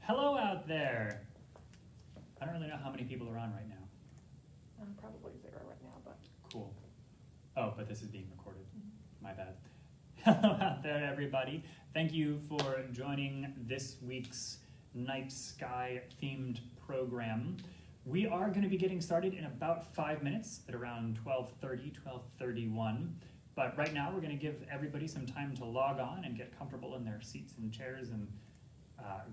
Hello out there. I don't really know how many people are on right now. Probably 0 right now, but. Cool. Oh, but this is being recorded. My bad. Hello out there, everybody. Thank you for joining this week's Night Sky themed program. We are going to be getting started in about 5 minutes at around 12:30, 12:31. But right now we're going to give everybody some time to log on and get comfortable in their seats and chairs and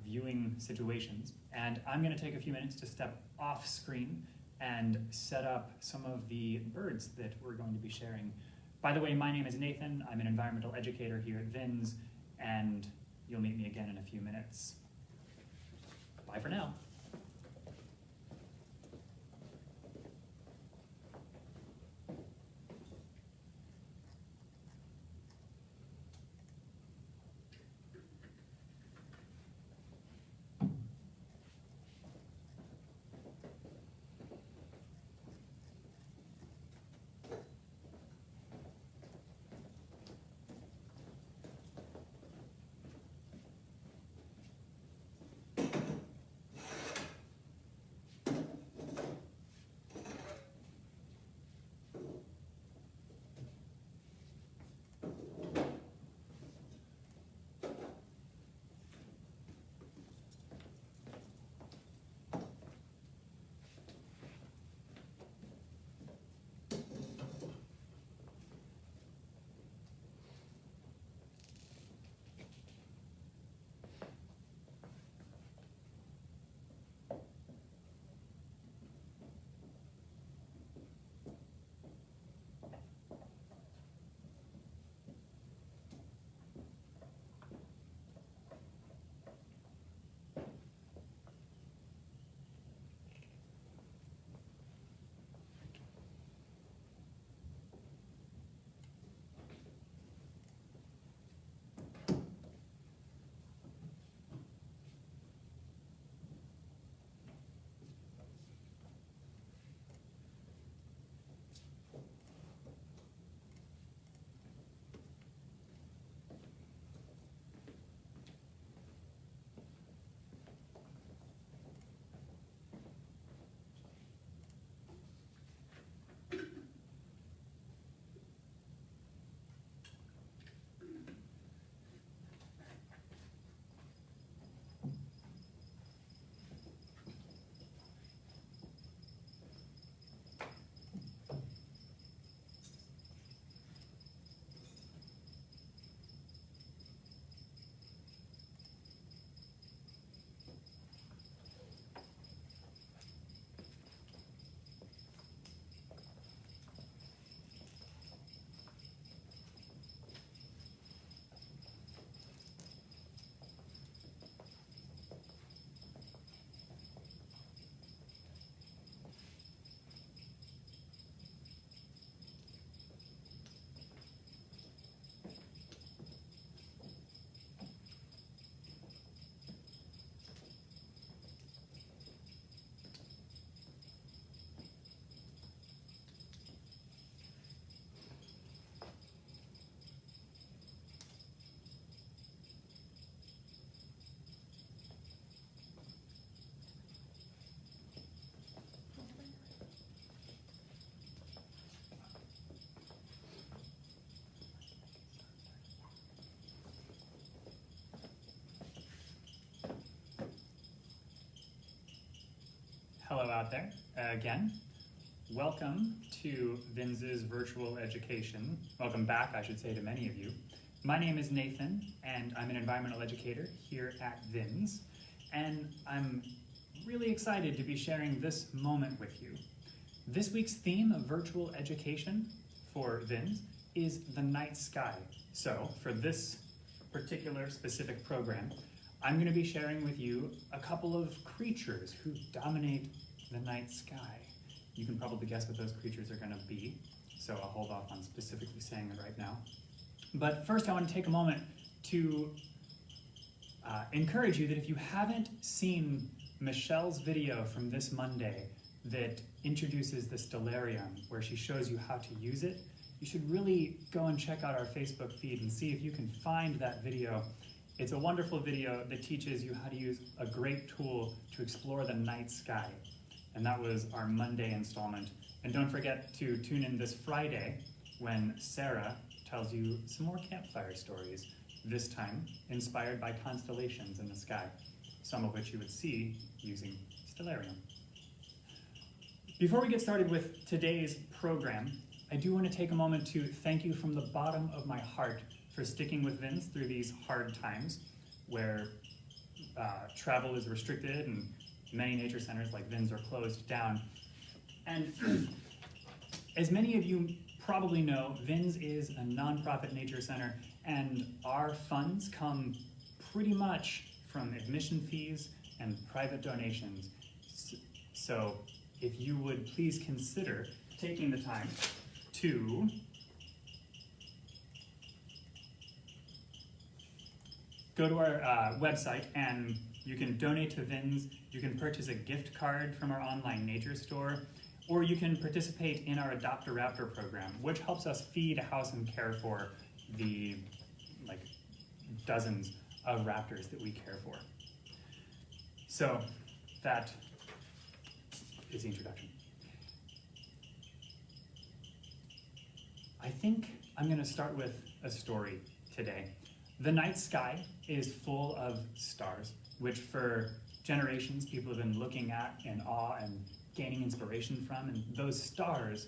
viewing situations. And I'm going to take a few minutes to step off screen and set up some of the birds that we're going to be sharing. By the way, my name is Nathan. I'm an environmental educator here at VINS, and you'll meet me again in a few minutes. Bye for now. Hello out there. Again, welcome to VINS's virtual education. Welcome back, I should say, to many of you. My name is Nathan, and I'm an environmental educator here at VINS, and I'm really excited to be sharing this moment with you. This week's theme of virtual education for VINS is the night sky. So, for this particular specific program, I'm going to be sharing with you a couple of creatures who dominate the night sky. You can probably guess what those creatures are going to be, so I'll hold off on specifically saying it right now. But first I want to take a moment to encourage you that if you haven't seen Michelle's video from this Monday that introduces the stellarium, where she shows you how to use it, you should really go and check out our Facebook feed and see if you can find that video It's a wonderful video that teaches you how to use a great tool to explore the night sky. And that was our Monday installment. And don't forget to tune in this Friday when Sarah tells you some more campfire stories, this time inspired by constellations in the sky, some of which you would see using Stellarium. Before we get started with today's program, I do want to take a moment to thank you from the bottom of my heart for sticking with Vince through these hard times where travel is restricted and many nature centers like Vin's are closed down. And as many of you probably know, Vin's is a nonprofit nature center, and our funds come pretty much from admission fees and private donations. So if you would please consider taking the time to go to our website, and you can donate to Vin's, you can purchase a gift card from our online nature store, or you can participate in our Adopt a Raptor program, which helps us feed, house, and care for the dozens of raptors that we care for. So that is the introduction. I think I'm going to start with a story today. The night sky is full of stars, which for generations people have been looking at in awe and gaining inspiration from. And those stars,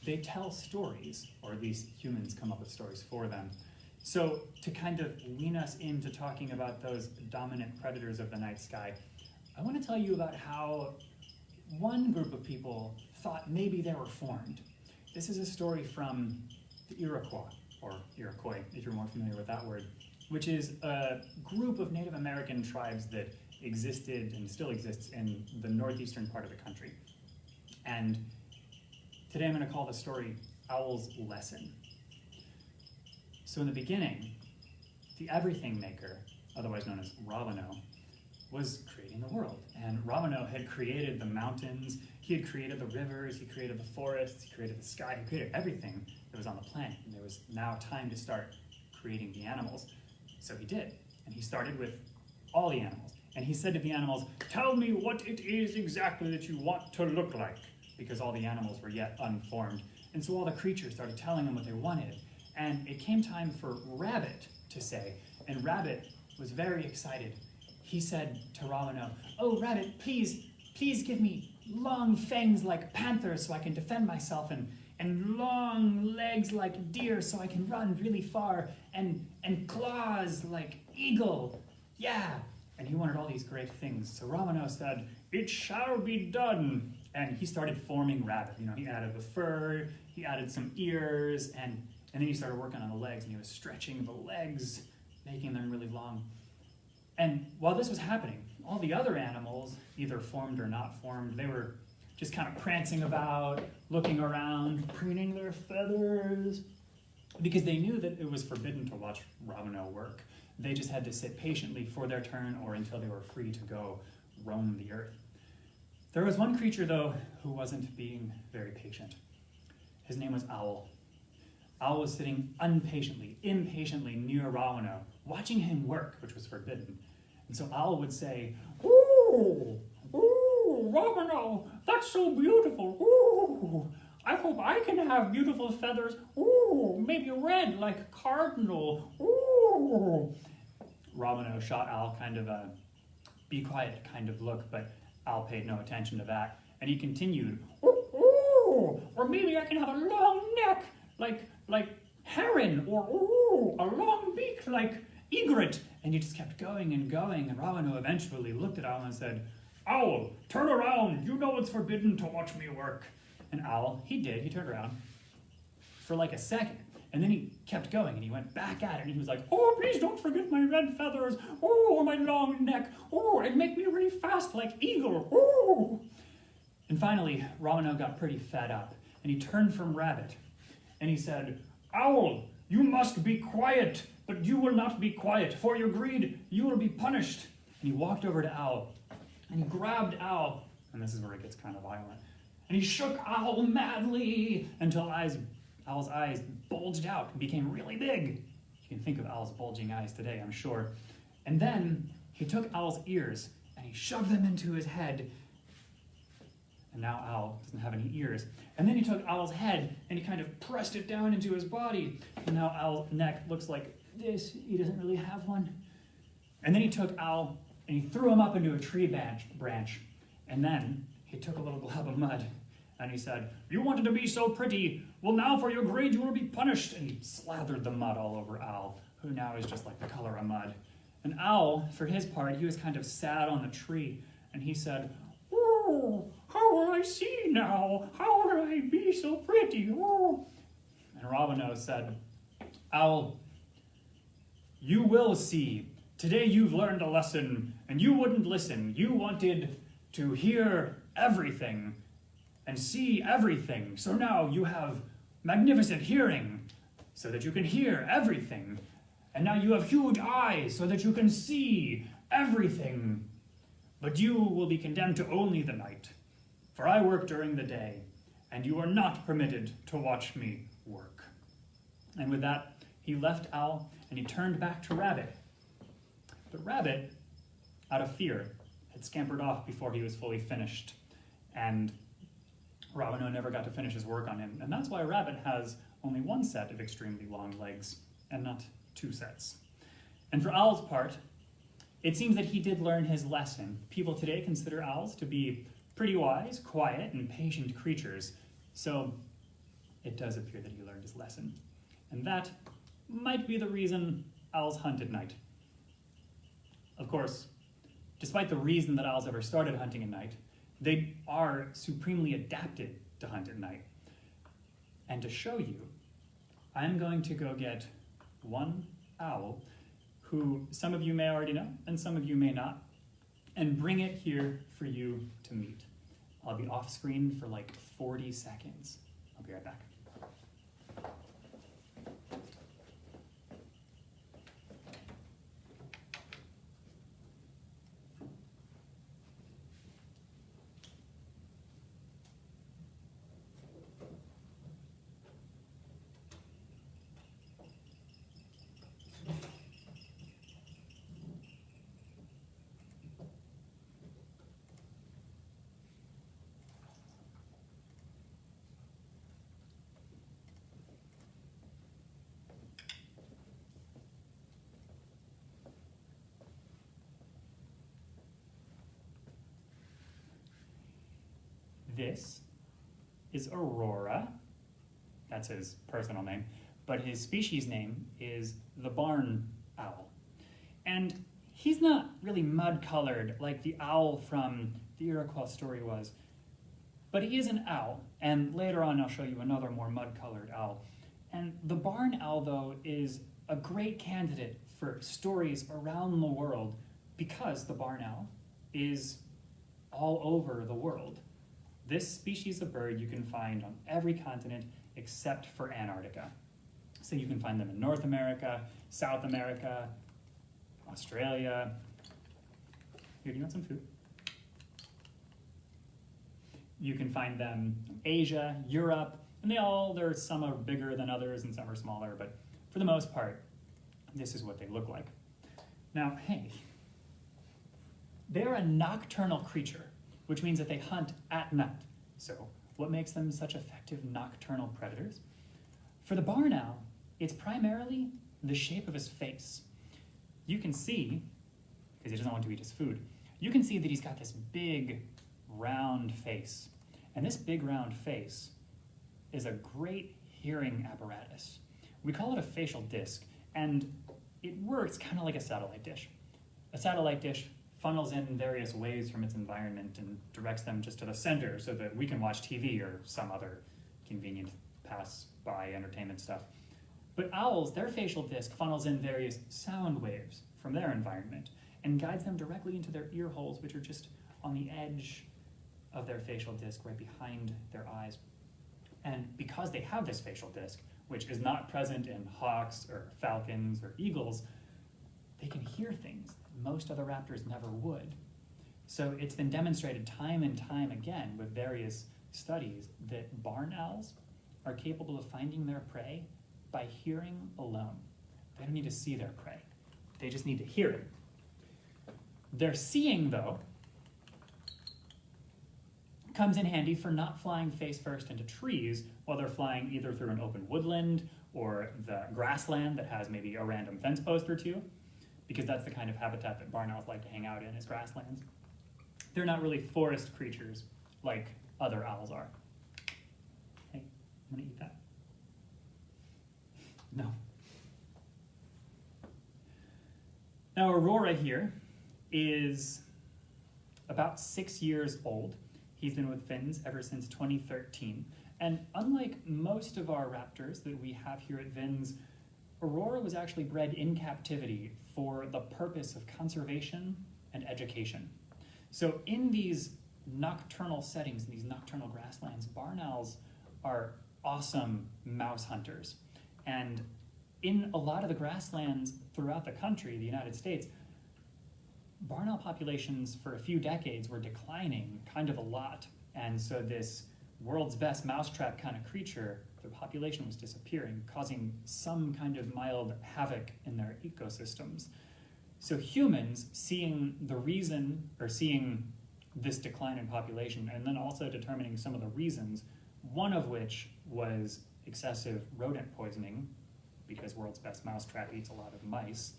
they tell stories, or at least humans come up with stories for them. So to kind of lean us into talking about those dominant predators of the night sky, I want to tell you about how one group of people thought maybe they were formed. This is a story from the Iroquois, or Iroquois, if you're more familiar with that word, which is a group of Native American tribes that existed and still exists in the northeastern part of the country. And today I'm going to call the story Owl's Lesson. So in the beginning, the everything maker, otherwise known as Ravano, was creating the world. And Ravano had created the mountains, he had created the rivers, he created the forests, he created the sky, he created everything that was on the planet. And there was now time to start creating the animals. So he did. And he started with all the animals. And he said to the animals, "Tell me what it is exactly that you want to look like," because all the animals were yet unformed. And so all the creatures started telling them what they wanted. And it came time for Rabbit to say, and Rabbit was very excited. He said to Ravano, "Oh, Rabbit, please give me long fangs like panthers so I can defend myself, and long legs like deer so I can run really far, and claws like eagle. Yeah." And he wanted all these great things. So Ravano said, "It shall be done." And he started forming Rabbit. He added the fur, he added some ears, and then he started working on the legs, and he was stretching the legs, making them really long. And while this was happening, all the other animals, either formed or not formed, they were just kind of prancing about, looking around, preening their feathers, because they knew that it was forbidden to watch Ravano work. They just had to sit patiently for their turn or until they were free to go roam the earth. There was one creature, though, who wasn't being very patient. His name was Owl. Owl was sitting impatiently near Ravano, watching him work, which was forbidden. And so Owl would say, "Ooh, Ravano, that's so beautiful. Ooh, I hope I can have beautiful feathers. Ooh, maybe red like cardinal. Ooh." Ravano shot Owl kind of a be quiet kind of look, but Owl paid no attention to that. And he continued, "Ooh, or maybe I can have a long neck like heron, or a long beak like egret." And he just kept going and going, and Ravano eventually looked at Owl and said, "Owl, turn around, you know it's forbidden to watch me work." And Owl, he turned around for like a second, and then he kept going, and he went back at it, and he was like, "Oh, please don't forget my red feathers, oh, my long neck, oh, and make me really fast like eagle, oh." And finally, Ravano got pretty fed up, and he turned from Rabbit, and he said, "Owl, you must be quiet, but you will not be quiet. For your greed, you will be punished." And he walked over to Owl, and he grabbed Owl, and this is where it gets kind of violent, and he shook Owl madly until Owl's eyes bulged out and became really big. You can think of Owl's bulging eyes today, I'm sure. And then he took Owl's ears and he shoved them into his head. And now Owl doesn't have any ears. And then he took Owl's head and he kind of pressed it down into his body. And now Owl's neck looks like this. He doesn't really have one. And then he took Owl and he threw him up into a tree branch. And then he took a little glob of mud and he said, "You wanted to be so pretty. Well, now for your grade you will be punished." And he slathered the mud all over Owl, who now is just like the color of mud. And Owl, for his part, he was kind of sad on the tree. And he said, "Oh, how will I see now? How will I be so pretty? Oh." And Robino said, "Owl, you will see. Today you've learned a lesson, and you wouldn't listen. You wanted to hear everything and see everything. So now you have magnificent hearing, so that you can hear everything. And now you have huge eyes, so that you can see everything. But you will be condemned to only the night, for I work during the day, and you are not permitted to watch me work." And with that, he left Owl, and he turned back to Rabbit. But Rabbit, out of fear, had scampered off before he was fully finished, and Robino never got to finish his work on him, and that's why Rabbit has only one set of extremely long legs, and not two sets. And for Owl's part, it seems that he did learn his lesson. People today consider owls to be pretty wise, quiet, and patient creatures, so it does appear that he learned his lesson. And that might be the reason owls hunt at night. Of course, despite the reason that owls ever started hunting at night, they are supremely adapted to hunt at night. And to show you, I'm going to go get one owl who some of you may already know and some of you may not, and bring it here for you to meet. I'll be off screen for like 40 seconds. I'll be right back. This is Aurora. That's his personal name. But his species name is the barn owl. And he's not really mud-colored like the owl from the Iroquois story was. But he is an owl, and later on I'll show you another more mud-colored owl. And the barn owl, though, is a great candidate for stories around the world because the barn owl is all over the world. This species of bird you can find on every continent except for Antarctica. So you can find them in North America, South America, Australia. Here, do you want some food? You can find them in Asia, Europe, and some are bigger than others and some are smaller, but for the most part, this is what they look like. Now, hey, they're a nocturnal creature, which means that they hunt at night. So what makes them such effective nocturnal predators? For the barn owl, it's primarily the shape of his face. You can see, because he doesn't want to eat his food, you can see that he's got this big, round face. And this big, round face is a great hearing apparatus. We call it a facial disc, and it works kind of like a satellite dish. A satellite dish funnels in various waves from its environment and directs them just to the center so that we can watch TV or some other convenient pass-by entertainment stuff. But owls, their facial disc funnels in various sound waves from their environment and guides them directly into their ear holes, which are just on the edge of their facial disc, right behind their eyes. And because they have this facial disc, which is not present in hawks or falcons or eagles, they can hear things most other raptors never would. So it's been demonstrated time and time again with various studies that barn owls are capable of finding their prey by hearing alone. They don't need to see their prey. They just need to hear it. Their seeing, though, comes in handy for not flying face first into trees while they're flying either through an open woodland or the grassland that has maybe a random fence post or two, because that's the kind of habitat that barn owls like to hang out in, is grasslands. They're not really forest creatures like other owls are. Hey, I'm gonna eat that. No. Now Aurora here is about 6 years old. He's been with Fins ever since 2013. And unlike most of our raptors that we have here at Fins, Aurora was actually bred in captivity for the purpose of conservation and education. So in these nocturnal settings, in these nocturnal grasslands, barn owls are awesome mouse hunters. And in a lot of the grasslands throughout the country, the United States, barn owl populations for a few decades were declining kind of a lot. And so this world's best mousetrap kind of creature, their population was disappearing, causing some kind of mild havoc in their ecosystems. So humans, seeing the reason, or seeing this decline in population, and then also determining some of the reasons, one of which was excessive rodent poisoning, because world's best mousetrap eats a lot of mice,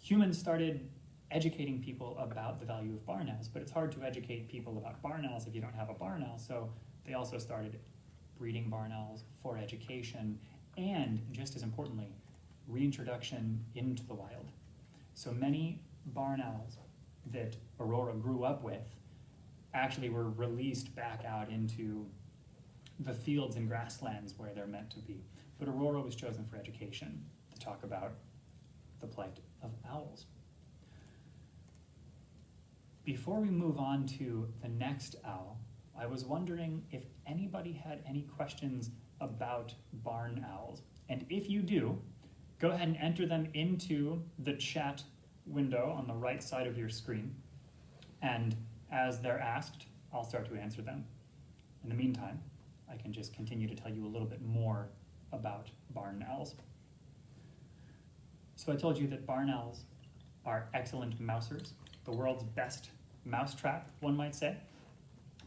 humans started educating people about the value of barn owls, but it's hard to educate people about barn owls if you don't have a barn owl, so they also started breeding barn owls for education and, just as importantly, reintroduction into the wild. So many barn owls that Aurora grew up with actually were released back out into the fields and grasslands where they're meant to be. But Aurora was chosen for education, to talk about the plight of owls. Before we move on to the next owl, I was wondering if anybody had any questions about barn owls. And if you do, go ahead and enter them into the chat window on the right side of your screen. And as they're asked, I'll start to answer them. In the meantime, I can just continue to tell you a little bit more about barn owls. So I told you that barn owls are excellent mousers, the world's best mousetrap, one might say.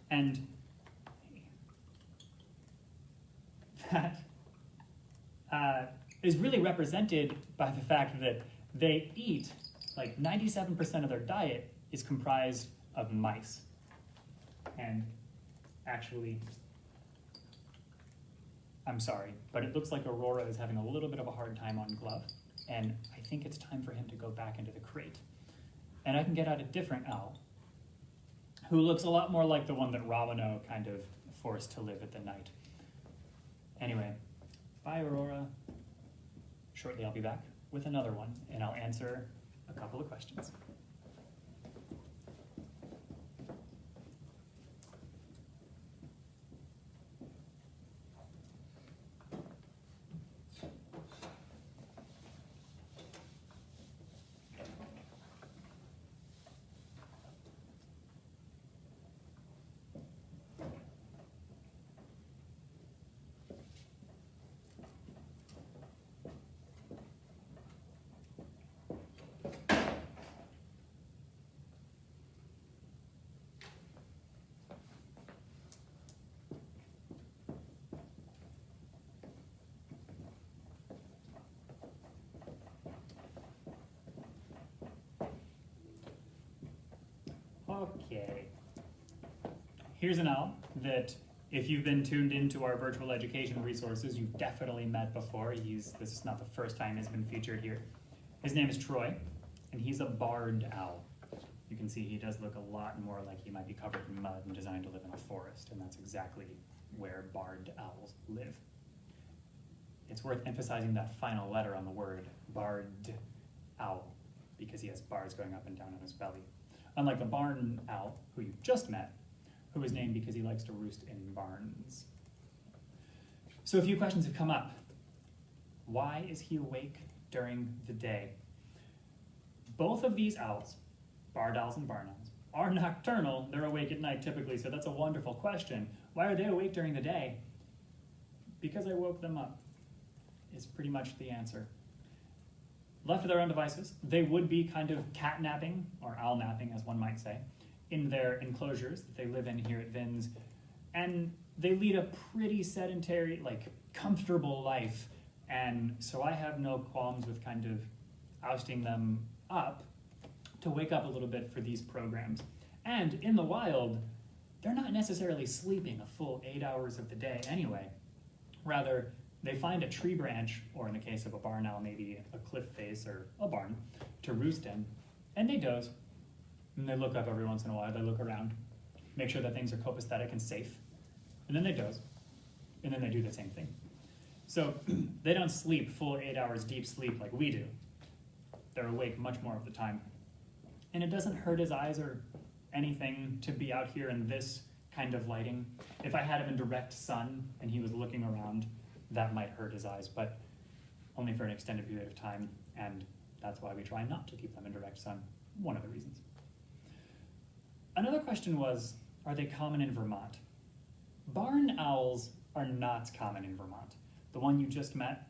And that is really represented by the fact that they eat, like 97% of their diet is comprised of mice. And actually, I'm sorry, but it looks like Aurora is having a little bit of a hard time on Glove, and I think it's time for him to go back into the crate. And I can get out a different owl, who looks a lot more like the one that Ravano kind of forced to live at the night. Anyway, bye Aurora. Shortly I'll be back with another one, and I'll answer a couple of questions. Okay, here's an owl that if you've been tuned into our virtual education resources, you've definitely met before. This is not the first time he's been featured here. His name is Troy, and he's a barred owl. You can see he does look a lot more like he might be covered in mud and designed to live in a forest, and that's exactly where barred owls live. It's worth emphasizing that final letter on the word, barred owl, because he has bars going up and down on his belly. Unlike the barn owl, who you just met, who is named because he likes to roost in barns. So a few questions have come up. Why is he awake during the day? Both of these owls, barred owls and barn owls, are nocturnal. They're awake at night typically, so that's a wonderful question. Why are they awake during the day? Because I woke them up, is pretty much the answer. left to their own devices, they would be kind of catnapping, or owl napping as one might say, in their enclosures that they live in here at Vin's. And they lead a pretty sedentary, like comfortable life. And so I have no qualms with kind of ousting them up to wake up a little bit for these programs. And in the wild, they're not necessarily sleeping a full 8 hours of the day anyway. Rather, they find a tree branch, or in the case of a barn owl, maybe a cliff face or a barn, to roost in, and they doze. And they look up every once in a while, they look around, make sure that things are copacetic and safe, and then they doze, and then they do the same thing. So they don't sleep full 8 hours deep sleep like we do. They're awake much more of the time. And it doesn't hurt his eyes or anything to be out here in this kind of lighting. If I had him in direct sun and he was looking around, that might hurt his eyes, but only for an extended period of time, and that's why we try not to keep them in direct sun, one of the reasons. Another question was, are they common in Vermont? Barn owls are not common in Vermont. The one you just met,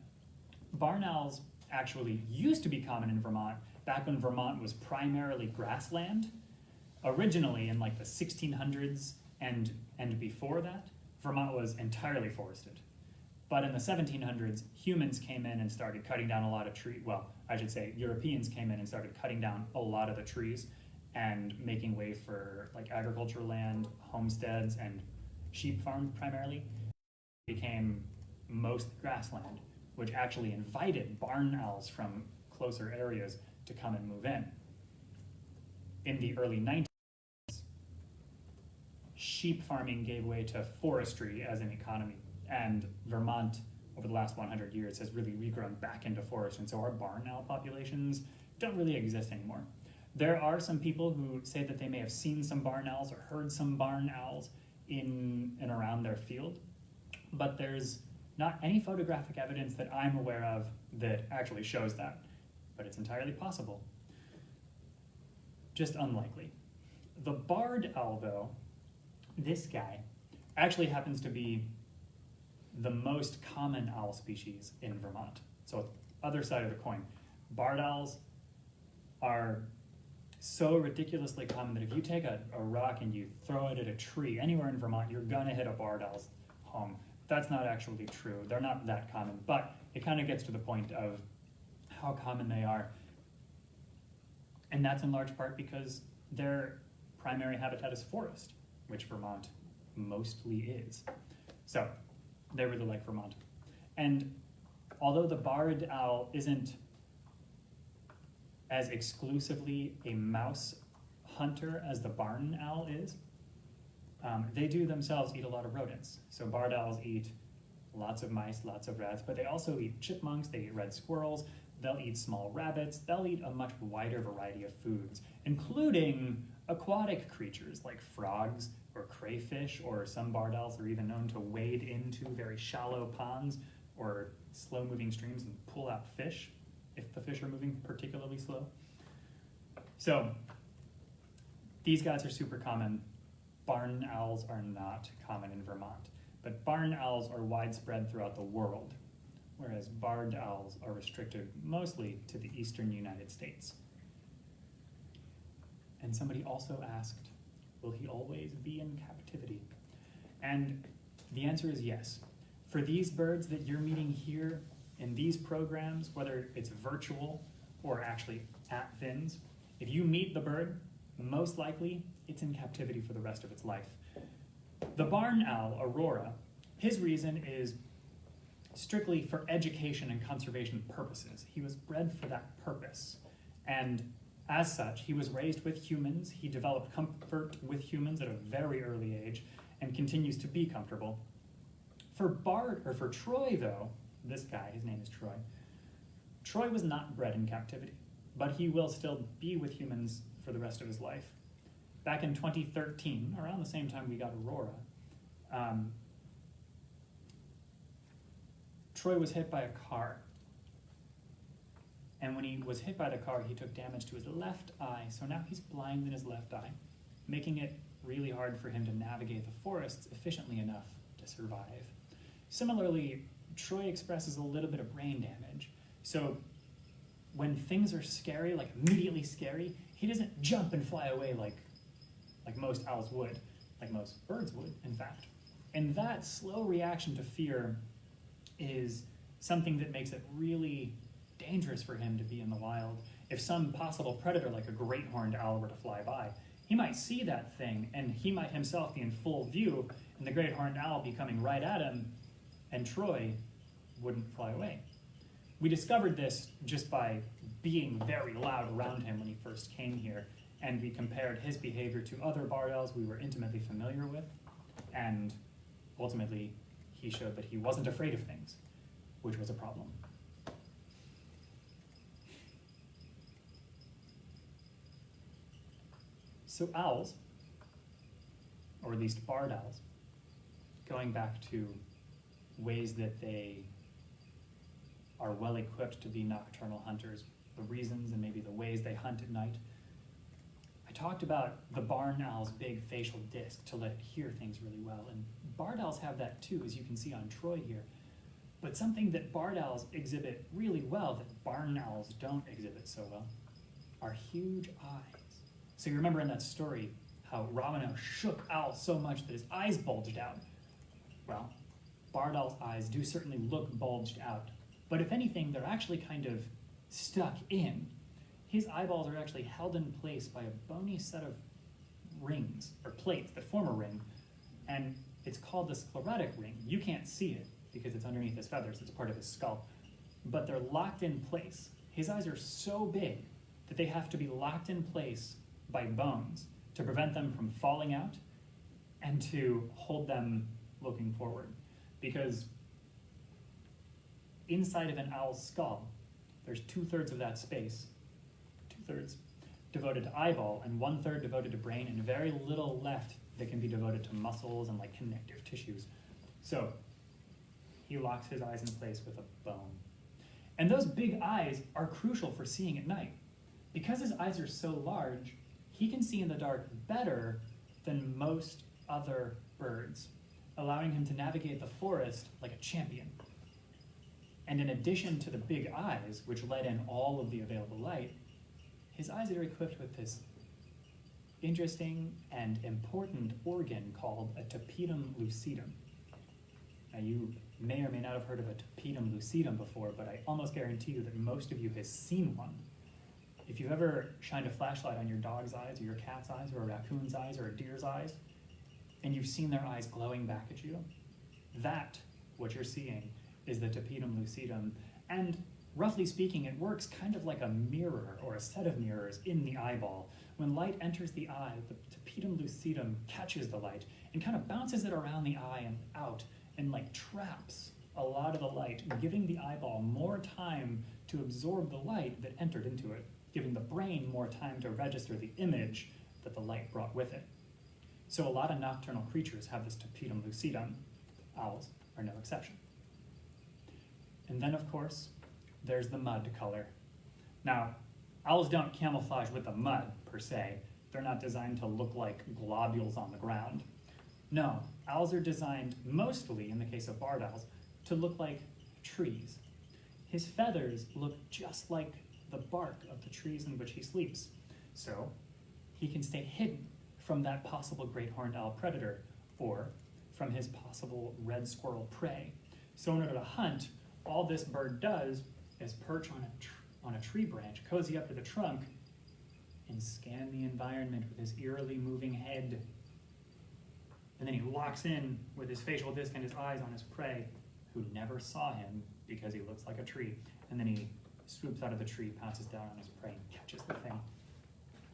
barn owls actually used to be common in Vermont back when Vermont was primarily grassland. Originally in like the 1600s and before that, Vermont was entirely forested. But in the 1700s, humans came in and started cutting down a lot of trees. Well, I should say Europeans came in and started cutting down a lot of the trees and making way for like agricultural land, homesteads, and sheep farms primarily. It became most grassland, which actually invited barn owls from closer areas to come and move in. In the early 1900s, sheep farming gave way to forestry as an economy, and Vermont over the last 100 years has really regrown back into forest, and so our barn owl populations don't really exist anymore. There are some people who say that they may have seen some barn owls or heard some barn owls in and around their field, but there's not any photographic evidence that I'm aware of that actually shows that, but it's entirely possible. Just unlikely. The barred owl, though, this guy, actually happens to be the most common owl species in Vermont. So other side of the coin. Barred owls are so ridiculously common that if you take a rock and you throw it at a tree anywhere in Vermont, you're gonna hit a barred owl's home. That's not actually true. They're not that common, but it kind of gets to the point of how common they are. And that's in large part because their primary habitat is forest, which Vermont mostly is. So they really like Vermont. And although the barred owl isn't as exclusively a mouse hunter as the barn owl is, they do themselves eat a lot of rodents. So barred owls eat lots of mice, lots of rats, but they also eat chipmunks, they eat red squirrels, they'll eat small rabbits, they'll eat a much wider variety of foods, including aquatic creatures like frogs or crayfish, or some barred owls are even known to wade into very shallow ponds or slow-moving streams and pull out fish if the fish are moving particularly slow. So these guys are super common. Barn owls are not common in Vermont, but barn owls are widespread throughout the world, whereas barred owls are restricted mostly to the eastern United States. And somebody also asked, will he always be in captivity? And the answer is yes. For these birds that you're meeting here in these programs, whether it's virtual or actually at Vin's, if you meet the bird, most likely it's in captivity for the rest of its life. The barn owl, Aurora, his reason is strictly for education and conservation purposes. He was bred for that purpose. And as such, he was raised with humans. He developed comfort with humans at a very early age and continues to be comfortable. For Troy, though, this guy, his name is Troy, Troy was not bred in captivity, but he will still be with humans for the rest of his life. Back in 2013, around the same time we got Aurora, Troy was hit by a car. And when he was hit by the car, he took damage to his left eye, so now he's blind in his left eye, making it really hard for him to navigate the forests efficiently enough to survive. Similarly, Troy expresses a little bit of brain damage. So when things are scary, like immediately scary, he doesn't jump and fly away like most owls would, like most birds would, in fact. And that slow reaction to fear is something that makes it really dangerous for him to be in the wild. If some possible predator like a great horned owl were to fly by, he might see that thing and he might himself be in full view and the great horned owl be coming right at him and Troy wouldn't fly away. We discovered this just by being very loud around him when he first came here, and we compared his behavior to other barred owls we were intimately familiar with, and ultimately he showed that he wasn't afraid of things, which was a problem. So owls, or at least barred owls, going back to ways that they are well equipped to be nocturnal hunters, the reasons and maybe the ways they hunt at night. I talked about the barn owl's big facial disc to let it hear things really well, and barred owls have that too, as you can see on Troy here. But something that barred owls exhibit really well that barn owls don't exhibit so well are huge eyes. So you remember in that story how Ravana shook Owl so much that his eyes bulged out. Well, barred owl's eyes do certainly look bulged out, but if anything, they're actually kind of stuck in. His eyeballs are actually held in place by a bony set of rings, or plates that form a ring, and it's called the sclerotic ring. You can't see it because it's underneath his feathers, it's part of his skull, but they're locked in place. His eyes are so big that they have to be locked in place by bones to prevent them from falling out and to hold them looking forward. Because inside of an owl's skull, there's 2/3 of that space, 2/3 devoted to eyeball and 1/3 devoted to brain, and very little left that can be devoted to muscles and like connective tissues. So he locks his eyes in place with a bone. And those big eyes are crucial for seeing at night. Because his eyes are so large, he can see in the dark better than most other birds, allowing him to navigate the forest like a champion. And in addition to the big eyes, which let in all of the available light, his eyes are equipped with this interesting and important organ called a tapetum lucidum. Now you may or may not have heard of a tapetum lucidum before, but I almost guarantee you that most of you has seen one. If you've ever shined a flashlight on your dog's eyes, or your cat's eyes, or a raccoon's eyes, or a deer's eyes, and you've seen their eyes glowing back at you, that, what you're seeing, is the tapetum lucidum. And roughly speaking, it works kind of like a mirror or a set of mirrors in the eyeball. When light enters the eye, the tapetum lucidum catches the light and kind of bounces it around the eye and out and like traps a lot of the light, giving the eyeball more time to absorb the light that entered into it, giving the brain more time to register the image that the light brought with it. So a lot of nocturnal creatures have this tapetum lucidum. Owls are no exception. And then, of course, there's the mud color. Now, owls don't camouflage with the mud, per se. They're not designed to look like globules on the ground. No, owls are designed mostly, in the case of barred owls, to look like trees. His feathers look just like the bark of the trees in which he sleeps. So he can stay hidden from that possible great horned owl predator or from his possible red squirrel prey. So in order to hunt, all this bird does is perch on a tree branch, cozy up to the trunk, and scan the environment with his eerily moving head. And then he locks in with his facial disc and his eyes on his prey, who never saw him because he looks like a tree. And then he swoops out of the tree, pounces down on his prey, and catches the thing,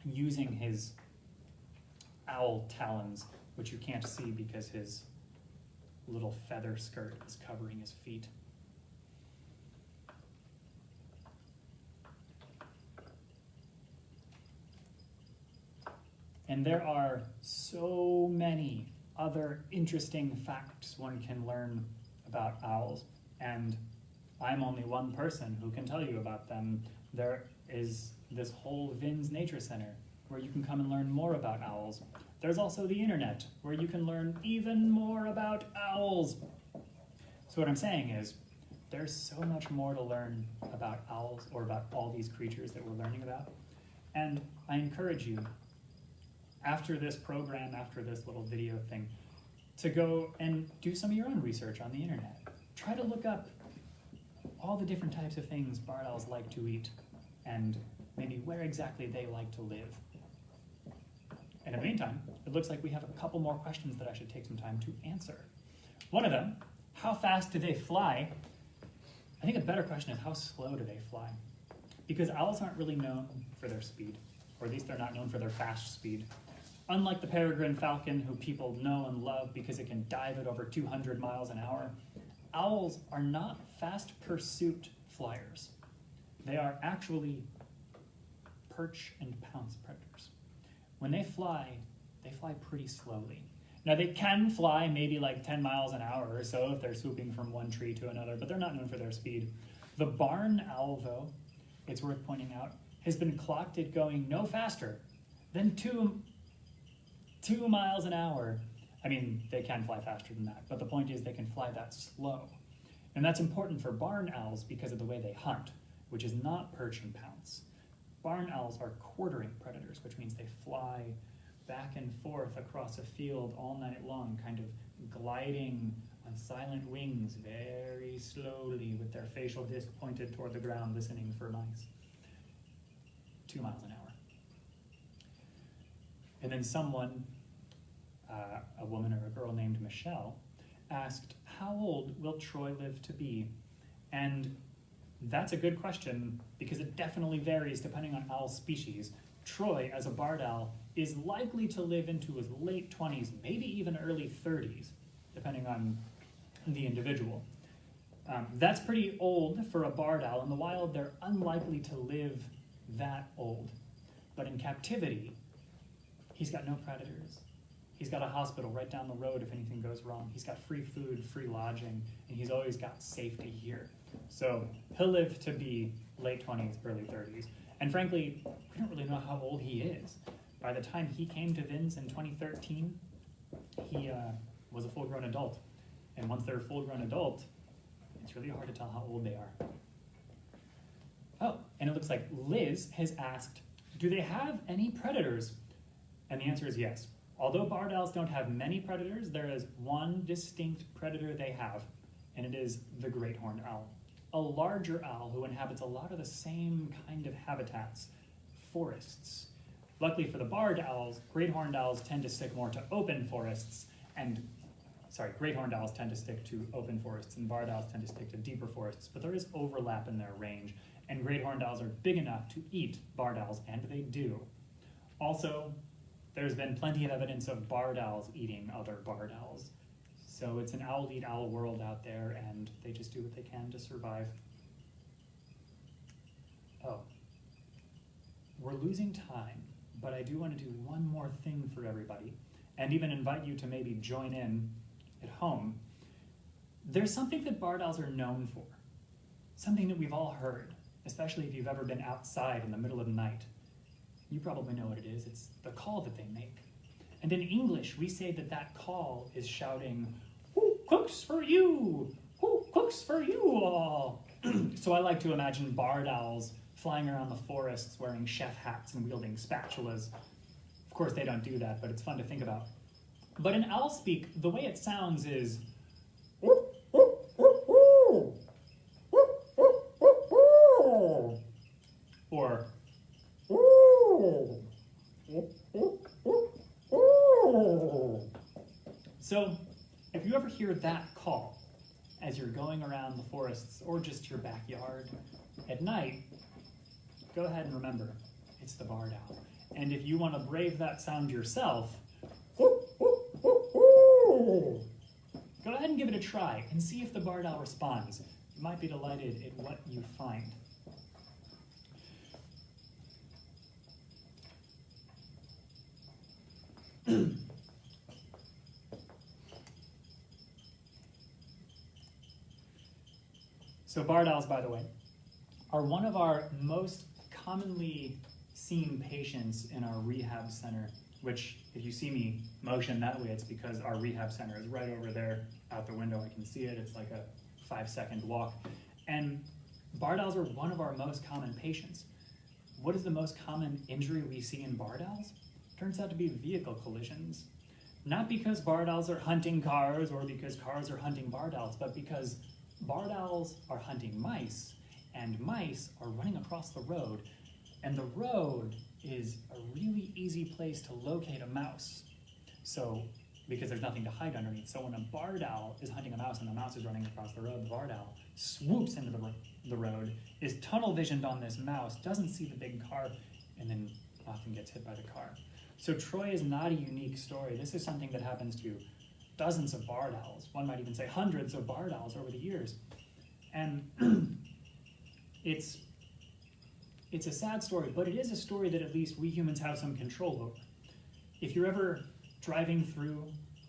using his owl talons, which you can't see because his little feather skirt is covering his feet. And there are so many other interesting facts one can learn about owls, and I'm only one person who can tell you about them. There is this whole Vins Nature Center where you can come and learn more about owls. There's also the internet where you can learn even more about owls. So what I'm saying is, there's so much more to learn about owls or about all these creatures that we're learning about. And I encourage you, after this program, after this little video thing, to go and do some of your own research on the internet. Try to look up all the different types of things barred owls like to eat and maybe where exactly they like to live. And in the meantime, it looks like we have a couple more questions that I should take some time to answer. One of them, how fast do they fly? I think a better question is how slow do they fly? Because owls aren't really known for their speed, or at least they're not known for their fast speed. Unlike the peregrine falcon, who people know and love because it can dive at over 200 miles an hour, owls are not fast pursuit flyers. They are actually perch and pounce predators. When they fly pretty slowly. Now they can fly maybe like 10 miles an hour or so if they're swooping from one tree to another, but they're not known for their speed. The barn owl, though, it's worth pointing out, has been clocked at going no faster than 2 miles an hour. I mean, they can fly faster than that, but the point is they can fly that slow. And that's important for barn owls because of the way they hunt, which is not perch and pounce. Barn owls are quartering predators, which means they fly back and forth across a field all night long, kind of gliding on silent wings very slowly with their facial disc pointed toward the ground, listening for mice. 2 miles an hour. And then someone, a woman or a girl named Michelle, asked, how old will Troy live to be? And that's a good question because it definitely varies depending on owl species. Troy, as a barred owl, is likely to live into his late 20s, maybe even early 30s, depending on the individual. That's pretty old for a barred owl. In the wild, they're unlikely to live that old. But in captivity, he's got no predators. He's got a hospital right down the road if anything goes wrong. He's got free food, free lodging, and he's always got safety here. So he'll live to be late 20s, early 30s. And frankly, we don't really know how old he is. By the time he came to Vince in 2013, he was a full-grown adult. And once they're a full-grown adult, it's really hard to tell how old they are. Oh, and it looks like Liz has asked, do they have any predators? And the answer is yes. Although barred owls don't have many predators, there is one distinct predator they have, and it is the great horned owl. A larger owl who inhabits a lot of the same kind of habitats, forests. Luckily for the barred owls, great horned owls tend to stick more to open forests, great horned owls tend to stick to open forests, and barred owls tend to stick to deeper forests, but there is overlap in their range, and great horned owls are big enough to eat barred owls, and they do. Also, there's been plenty of evidence of barred owls eating other barred owls. So it's an owl eat owl world out there, and they just do what they can to survive. Oh, we're losing time, but I do want to do one more thing for everybody, and even invite you to maybe join in at home. There's something that barred owls are known for, something that we've all heard, especially if you've ever been outside in the middle of the night. You probably know what it is. It's the call that they make. And in English, we say that that call is shouting, "Who cooks for you? Who cooks for you all?" So I like to imagine barred owls flying around the forests wearing chef hats and wielding spatulas. Of course, they don't do that, but it's fun to think about. But in owl speak, the way it sounds is, or so if you ever hear that call as you're going around the forests or just your backyard at night, go ahead and remember, it's the barred owl. And if you want to brave that sound yourself, go ahead and give it a try and see if the barred owl responds. You might be delighted at what you find. So barred owls, by the way, are one of our most commonly seen patients in our rehab center, which if you see me motion that way, it's because our rehab center is right over there out the window. I can see it. It's like a 5-second walk. And barred owls are one of our most common patients. What is the most common injury we see in barred owls? Turns out to be vehicle collisions. Not because barred owls are hunting cars or because cars are hunting barred owls, but because barred owls are hunting mice, and mice are running across the road, and the road is a really easy place to locate a mouse. So, because there's nothing to hide underneath. So when a barred owl is hunting a mouse and the mouse is running across the road, the barred owl swoops into the road, is tunnel visioned on this mouse, doesn't see the big car, and then often gets hit by the car. So Troy is not a unique story. This is something that happens to dozens of barred owls. One might even say hundreds of barred owls over the years. And it's a sad story, but it is a story that at least we humans have some control over. If you're ever driving through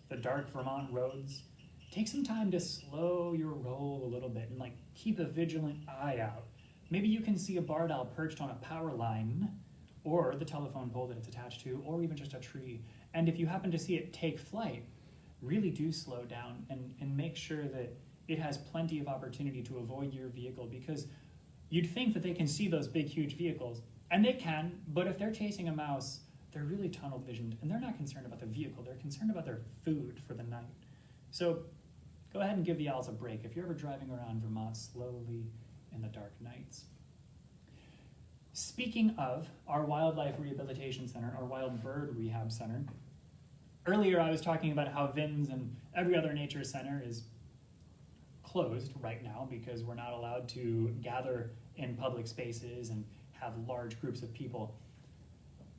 the dark Vermont roads, take some time to slow your roll a little bit and keep a vigilant eye out. Maybe you can see a barred owl perched on a power line, or the telephone pole that it's attached to, or even just a tree. And if you happen to see it take flight, really do slow down and make sure that it has plenty of opportunity to avoid your vehicle, because you'd think that they can see those big, huge vehicles, and they can, but if they're chasing a mouse, they're really tunnel visioned, and they're not concerned about the vehicle, they're concerned about their food for the night. So go ahead and give the owls a break if you're ever driving around Vermont slowly in the dark nights. Speaking of our Wildlife Rehabilitation Center, our Wild Bird Rehab Center, earlier I was talking about how VINS and every other nature center is closed right now because we're not allowed to gather in public spaces and have large groups of people.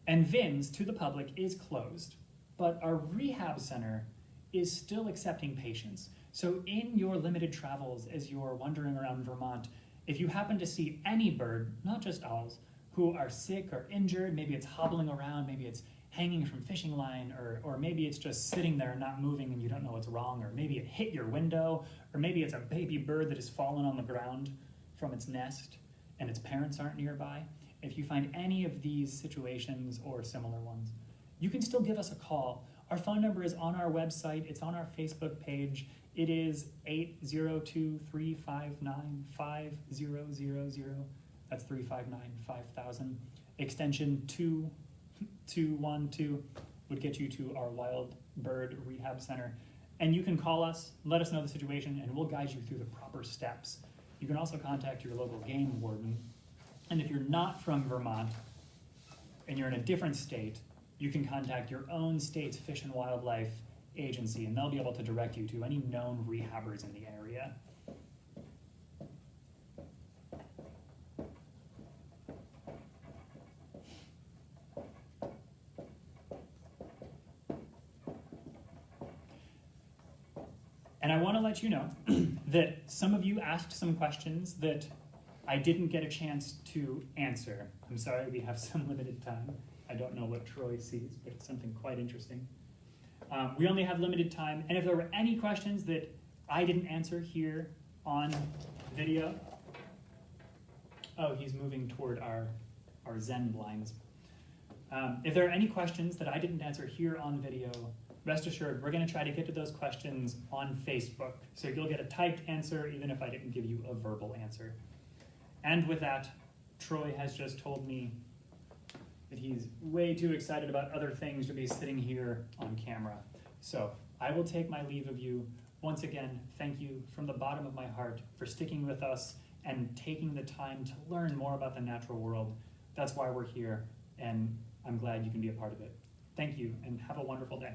And VINS to the public is closed, but our rehab center is still accepting patients. So in your limited travels as you're wandering around Vermont, if you happen to see any bird, not just owls, who are sick or injured, maybe it's hobbling around, maybe it's hanging from fishing line, or maybe it's just sitting there not moving and you don't know what's wrong, or maybe it hit your window, or maybe it's a baby bird that has fallen on the ground from its nest and its parents aren't nearby. If you find any of these situations or similar ones, you can still give us a call. Our phone number is on our website, it's on our Facebook page. It is 802-359-5000. That's 359-5000. Extension 2212 would get you to our Wild Bird Rehab Center. And you can call us, let us know the situation, and we'll guide you through the proper steps. You can also contact your local game warden. And if you're not from Vermont and you're in a different state, you can contact your own state's Fish and Wildlife Agency, and they'll be able to direct you to any known rehabbers in the area. And I want to let you know that some of you asked some questions that I didn't get a chance to answer. I'm sorry, we have some limited time. I don't know what Troy sees, but it's something quite interesting. We only have limited time, and if there were any questions that I didn't answer here on video, oh, he's moving toward our Zen blinds. If there are any questions that I didn't answer here on video, rest assured, we're going to try to get to those questions on Facebook. So you'll get a typed answer even if I didn't give you a verbal answer. And with that, Troy has just told me that he's way too excited about other things to be sitting here on camera. So I will take my leave of you. Once again, thank you from the bottom of my heart for sticking with us and taking the time to learn more about the natural world. That's why we're here, and I'm glad you can be a part of it. Thank you, and have a wonderful day.